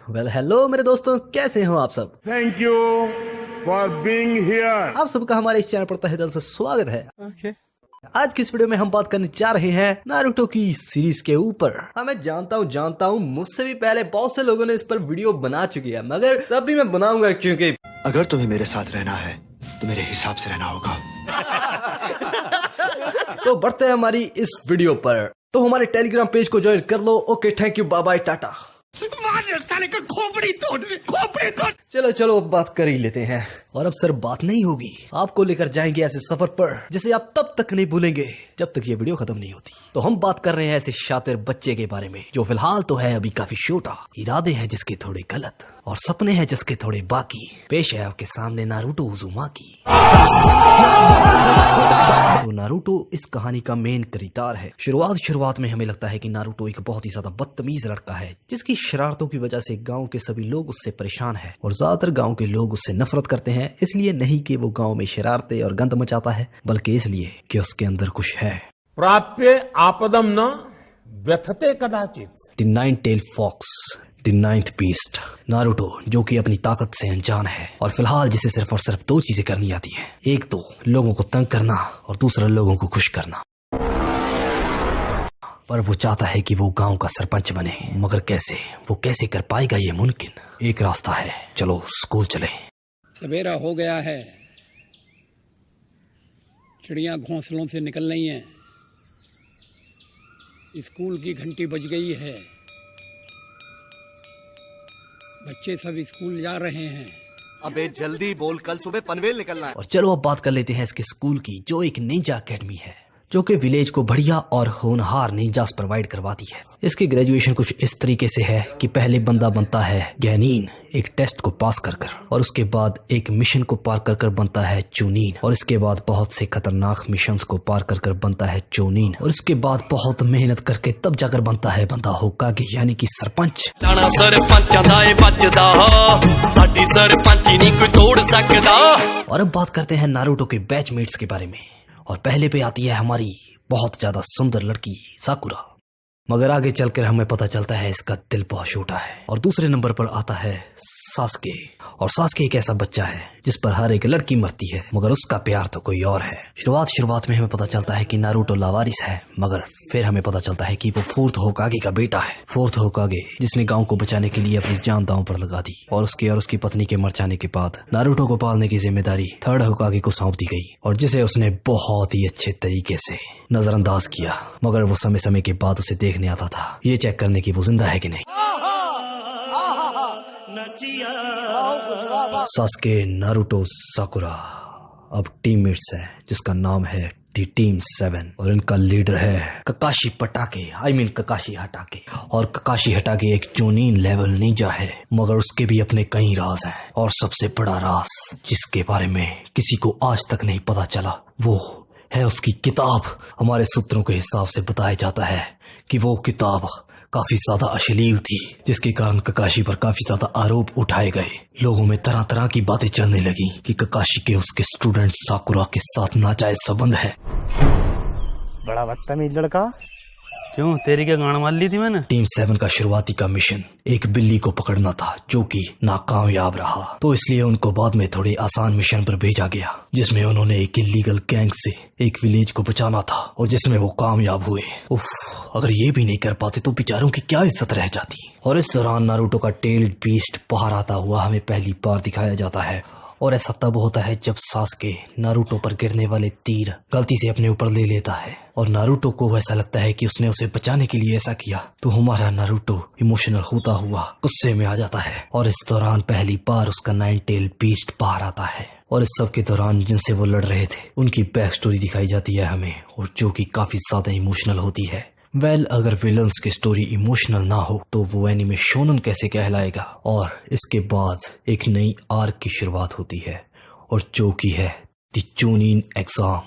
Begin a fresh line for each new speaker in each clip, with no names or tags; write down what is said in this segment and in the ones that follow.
Hello मेरे दोस्तों, कैसे हो आप सब।
Thank you for being here.
आप सबका हमारे इस चैनल पर तहे दिल से स्वागत है। आज की इस वीडियो में हम बात करने जा रहे हैं नारुतो की सीरीज के ऊपर। हाँ, मैं जानता हूँ मुझसे भी पहले बहुत से लोगों ने इस पर वीडियो बना चुकी है, मगर तब भी मैं बनाऊंगा क्योंकि
अगर तुम्हें मेरे साथ रहना है तो मेरे हिसाब से रहना होगा।
तो बढ़ते हैं हमारी इस वीडियो पर। तो हमारे टेलीग्राम पेज को ज्वाइन कर लो। Okay, thank you, bye bye, tata.
साले का खोपड़ी तोड़।
चलो अब बात कर ही लेते हैं। और अब सिर्फ बात नहीं होगी, आपको लेकर जाएंगे ऐसे सफर पर जिसे आप तब तक नहीं भूलेंगे जब तक ये वीडियो खत्म नहीं होती। तो हम बात कर रहे हैं ऐसे शातिर बच्चे के बारे में जो फिलहाल तो है अभी काफी छोटा, इरादे हैं जिसके थोड़े गलत और सपने हैं जिसके थोड़े बाकी। पेश है आपके सामने नारुतो उज़ुमाकी। तो नारुतो इस कहानी का मेन किरदार है। शुरुआत में हमें लगता है कि नारुतो एक बहुत ही ज्यादा बदतमीज लड़का है जिसकी शरारतों की वजह से गांव के सभी लोग उससे परेशान हैं और ज्यादातर गांव के लोग उससे नफरत करते हैं। इसलिए नहीं कि वो गांव में शरारतें और गंद मचाता है, बल्कि इसलिए कि उसके अंदर कुछ है।
प्राप्य आपदम न व्यथते कदाचित।
The nine tail fox, the ninth beast, Naruto जो कि अपनी ताकत से अनजान है और फिलहाल जिसे सिर्फ और सिर्फ दो चीजें करनी आती हैं। एक तो लोगों को तंग करना और दूसरा लोगों को खुश करना। पर वो चाहता है कि वो गांव का सरपंच बने, मगर कैसे, वो कैसे कर पाएगा ये मुमकिन। एक रास्ता है, चलो स्कूल चले।
सवेरा हो गया है, चिड़ियां घोंसलों से निकल रही हैं, स्कूल की घंटी बज गई है, बच्चे सब स्कूल जा रहे हैं।
अबे जल्दी बोल, कल सुबह पनवेल निकलना है।
और चलो अब बात कर लेते हैं इसके स्कूल की, जो एक निंजा एकेडमी है जो कि विलेज को बढ़िया और होनहार निंजास प्रोवाइड करवाती है। इसकी ग्रेजुएशन कुछ इस तरीके से है कि पहले बंदा बनता है गैनीन एक टेस्ट को पास कर और उसके बाद एक मिशन को पार कर बनता है चूनीन, और इसके बाद बहुत से खतरनाक मिशंस को पार कर बनता है चोनीन, और इसके बाद बहुत मेहनत करके तब जाकर बनता है बंदा होकागे यानी कि सरपंच। और अब बात करते हैं नारुतो के बैचमेट्स के बारे में। और पहले पे आती है हमारी बहुत ज्यादा सुंदर लड़की साकुरा, मगर आगे चलकर हमें पता चलता है इसका दिल बहुत छोटा है। और दूसरे नंबर पर आता है सास्के, और सास्के एक ऐसा बच्चा है जिस पर हर एक लड़की मरती है, मगर उसका प्यार तो कोई और है। शुरुआत में हमें पता चलता है कि नारुतो लावारिस है, मगर फिर हमें पता चलता है कि वो फोर्थ होकागे का बेटा है। फोर्थ होकागे जिसने गांव को बचाने के लिए अपनी जान दांव पर लगा दी, और उसकी पत्नी के मर जाने के बाद नारुतो को पालने की जिम्मेदारी थर्ड होकागे को सौंप दी गई, और जिसे उसने बहुत ही अच्छे तरीके से नजरअंदाज किया। मगर वो समय समय के बाद उसे देखने आता था, ये चेक करने की वो जिंदा है कि नहीं। सास्के, नारुतो, साकुरा अब टीममेट्स हैं जिसका नाम है टीम 7, और इनका लीडर है ककाशी पटाके, ककाशी हटाके। और ककाशी हटाके एक चोनीन लेवल निंजा है, मगर उसके भी अपने कई राज हैं। और सबसे बड़ा राज जिसके बारे में किसी को आज तक नहीं पता चला वो है उसकी किताब। हमारे सूत्रों के हिसाब से बताया जाता है कि वो किताब काफी ज्यादा अश्लील थी, जिसके कारण ककाशी पर काफी ज्यादा आरोप उठाए गए। लोगों में तरह तरह की बातें चलने लगी कि ककाशी के उसके स्टूडेंट साकुरा के साथ नाजायज संबंध है।
बड़ा बदतमीज लड़का, क्यों तेरी क्या गांड मार ली थी मैंने?
टीम 7 का शुरुआती का मिशन एक बिल्ली को पकड़ना था जो कि नाकामयाब रहा, तो इसलिए उनको बाद में थोड़े आसान मिशन पर भेजा गया जिसमें उन्होंने एक इलीगल गैंग से एक विलेज को बचाना था, और जिसमें वो कामयाब हुए। उफ, अगर ये भी नहीं कर पाते तो बेचारों की क्या इज्जत रह जाती। और इस दौरान नारुतो का टेल्ड बीस्ट बाहर आता हुआ हमें पहली बार दिखाया जाता है, और ऐसा तब होता है जब सास्के नारुतो पर गिरने वाले तीर गलती से अपने ऊपर ले लेता है, और नारुतो को ऐसा लगता है कि उसने उसे बचाने के लिए ऐसा किया। तो हमारा नारुतो इमोशनल होता हुआ गुस्से में आ जाता है, और इस दौरान पहली बार उसका नाइन टेल बीस्ट बाहर आता है। और इस सब के दौरान जिनसे वो लड़ रहे थे उनकी बैक स्टोरी दिखाई जाती है हमें, और जो कि काफी ज्यादा इमोशनल होती है। अगर विलन्स की स्टोरी इमोशनल ना हो तो वो एनिमे शोनन कैसे कहलाएगा। और इसके बाद एक नई आर्क की शुरुआत होती है, और जो कि है द चूनिन एग्जाम।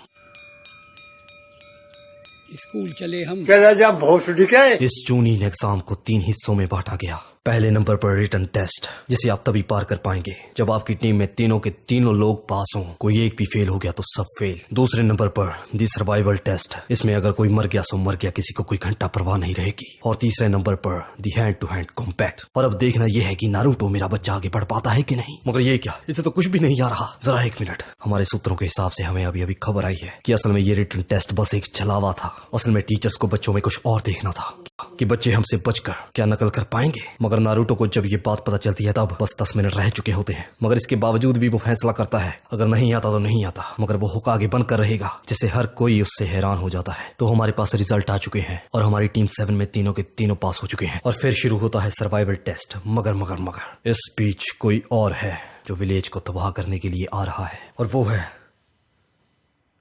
स्कूल चले हम।
इस
इस चूनिन एग्जाम को 3 हिस्सों में बांटा गया। पहले नंबर पर रिटन टेस्ट, जिसे आप तभी पार कर पाएंगे जब आपकी टीम में तीनों के तीनों लोग पास हों। कोई एक भी फेल हो गया तो सब फेल। दूसरे नंबर पर दी सर्वाइवल टेस्ट, इसमें अगर कोई मर गया सो मर गया, किसी को कोई घंटा परवाह नहीं रहेगी। और तीसरे नंबर पर the hand to hand compact. और अब देखना यह है कि नारुतो मेरा बच्चा आगे बढ़ पाता है कि नहीं। मगर ये क्या, इसे तो कुछ भी नहीं आ रहा। जरा एक मिनट, हमारे सूत्रों के हिसाब से हमें अभी अभी खबर आई है कि असल में ये रिटन टेस्ट बस एक छलावा था। असल में टीचर्स को बच्चों में कुछ और देखना था कि बच्चे हमसे बचकर क्या नकल कर पाएंगे। मगर नारुतो को जब ये बात पता चलती है तब बस 10 मिनट रह चुके होते हैं। मगर इसके बावजूद भी वो फैसला करता है अगर नहीं आता तो नहीं आता, मगर वो हुक्कागे बनकर रहेगा, जिससे हर कोई उससे हैरान हो जाता है। तो हमारे पास रिजल्ट आ चुके हैं और हमारी टीम 7 में तीनों के तीनों पास हो चुके हैं। और फिर शुरू होता है सर्वाइवल टेस्ट। मगर इस बीच कोई और है जो विलेज को तबाह करने के लिए आ रहा है, और वो है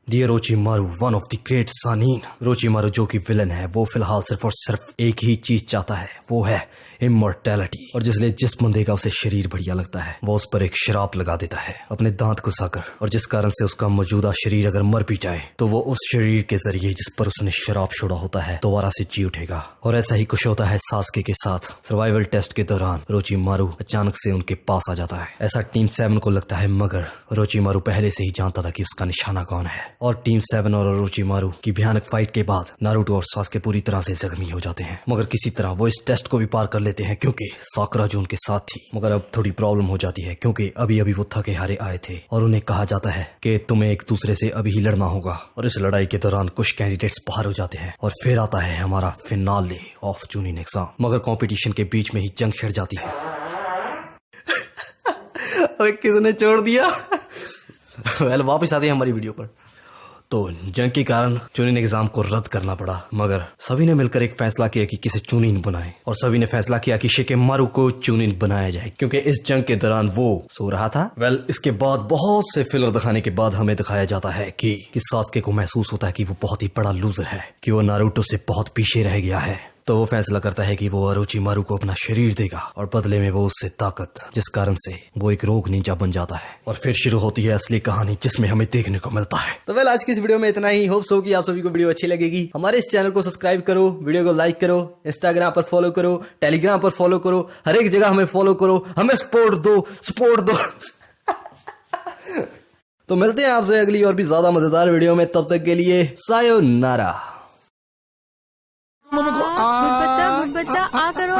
dear Orochimaru, one of the great Sannin. Orochimaru जो कि विलन है, वो फिलहाल सिर्फ और सिर्फ एक ही चीज चाहता है, वो है इमॉर्टैलिटी। और जिस बंदे का उसे शरीर बढ़िया लगता है वो उस पर एक श्राप लगा देता है अपने दांत घुसाकर, और जिस कारण से उसका मौजूदा शरीर अगर मर भी जाए तो वो उस शरीर के जरिए जिस पर उसने श्राप छोड़ा होता है दोबारा से जी उठेगा। और ऐसा ही कुछ होता है सास्के के साथ। सर्वाइवल टेस्ट के दौरान रोचिमारू अचानक से उनके पास आ जाता है, ऐसा टीम 7 को लगता है। मगर रोचिमारू पहले से ही जानता था कि उसका निशाना कौन है। और टीम 7 और रोचिमारू की भयानक फाइट के बाद नारुतो और सास्के पूरी तरह से जख्मी हो जाते हैं। मगर किसी तरह वो इस टेस्ट को भी पार कर लेते हैं क्योंकि साकुरा जो उनके साथ थी। मगर अब थोड़ी प्रॉब्लम हो जाती है क्योंकि अभी अभी वो थके हारे आए थे और उन्हें कहा जाता है कि तुम्हें एक दूसरे से अभी ही लड़ना होगा। और इस लड़ाई के दौरान कुछ कैंडिडेट्स बाहर हो जाते हैं और फिर आता है हमारा फिनाले ऑफ जूनियर एग्जाम। मगर कंपटीशन के बीच में ही जंग छिड़ जाती है। अरे किसने छोड़ दिया? वेल वापस आते हैं हमारी वीडियो पर। तो जंग के कारण चुनिन एग्जाम को रद्द करना पड़ा, मगर सभी ने मिलकर एक फैसला किया कि किसे चुनिन बनाए, और सभी ने फैसला किया कि शिकेमारू को चुनिन बनाया जाए क्योंकि इस जंग के दौरान वो सो रहा था। इसके बाद बहुत से फिलर दिखाने के बाद हमें दिखाया जाता है कि सास्के को महसूस होता है कि वो बहुत ही बड़ा लूजर है, कि वो नारुतो से बहुत पीछे रह गया है। तो वो फैसला करता है कि वो ओरोचिमारू को अपना शरीर देगा और बदले में वो उससे ताकत, जिस कारण से वो एक रोग निंजा बन जाता है। और फिर शुरू होती है असली कहानी जिसमें हमें देखने को मिलता है। तो आज की इस वीडियो में इतना ही। होप सो कि आप सभी को वीडियो अच्छी लगेगी। हमारे इस चैनल को सब्सक्राइब करो, वीडियो को लाइक करो, इंस्टाग्राम पर फॉलो करो, टेलीग्राम पर फॉलो करो, हर एक जगह हमें फॉलो करो, हमें सपोर्ट दो। तो मिलते हैं आपसे अगली और भी ज्यादा मजेदार वीडियो में, तब तक के लिए सायोनारा।
गुड बच्चा आ करो